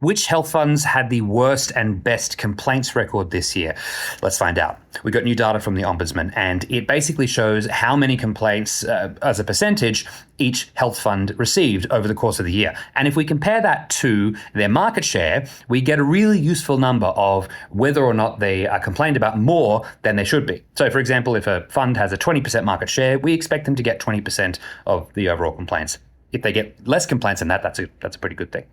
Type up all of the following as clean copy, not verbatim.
Which health funds had the worst and best complaints record this year? Let's find out. We got new data from the Ombudsman, and it basically shows how many complaints as a percentage each health fund received over the course of the year. And if we compare that to their market share, we get a really useful number of whether or not they are complained about more than they should be. So, for example, if a fund has a 20% market share, we expect them to get 20% of the overall complaints. If they get less complaints than that, that's a pretty good thing.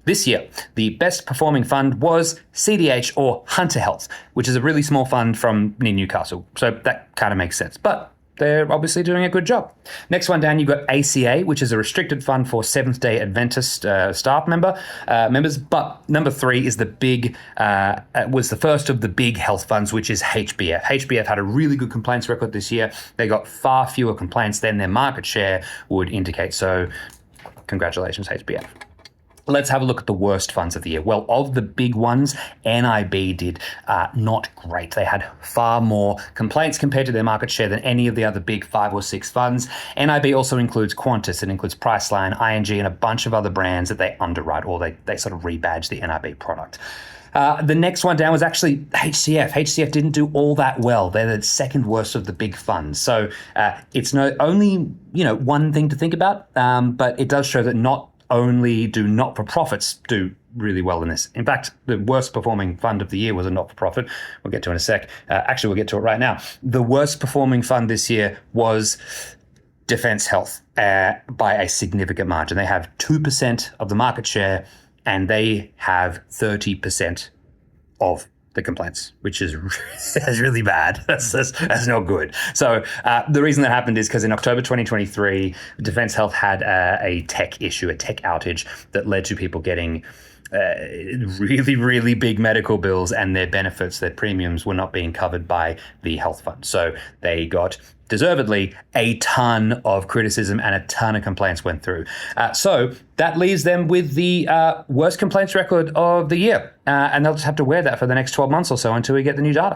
This year, the best performing fund was CDH, or Hunter Health, which is a really small fund from near Newcastle. So that kind of makes sense. But they're obviously doing a good job. Next one down, you've got ACA, which is a restricted fund for Seventh-day Adventist staff members. But number 3 is was the first of the big health funds, which is HBF. HBF had a really good complaints record this year. They got far fewer complaints than their market share would indicate. So congratulations, HBF. Let's have a look at the worst funds of the year. Well, of the big ones, NIB did not great. They had far more complaints compared to their market share than any of the other big 5 or 6 funds. NIB also includes Qantas, it includes Priceline, ING, and a bunch of other brands that they underwrite, or they sort of rebadge the NIB product. The next one down was actually HCF. HCF didn't do all that well. They're the second worst of the big funds. So it's only one thing to think about, but it does show that not only do not-for-profits do really well in this. In fact, the worst performing fund of the year was a not-for-profit. We'll get to it in a sec. Actually, we'll get to it right now. The worst performing fund this year was Defence Health by a significant margin. They have 2% of the market share, and they have 30% of the complaints, which is really bad. That's not good. So the reason that happened is because in October 2023, Defence Health had a tech issue, a tech outage that led to people getting really, really big medical bills, and their benefits, their premiums, were not being covered by the health fund. So they got, deservedly, a ton of criticism and a ton of complaints went through. So that leaves them with the worst complaints record of the year. And they'll just have to wear that for the next 12 months or so until we get the new data.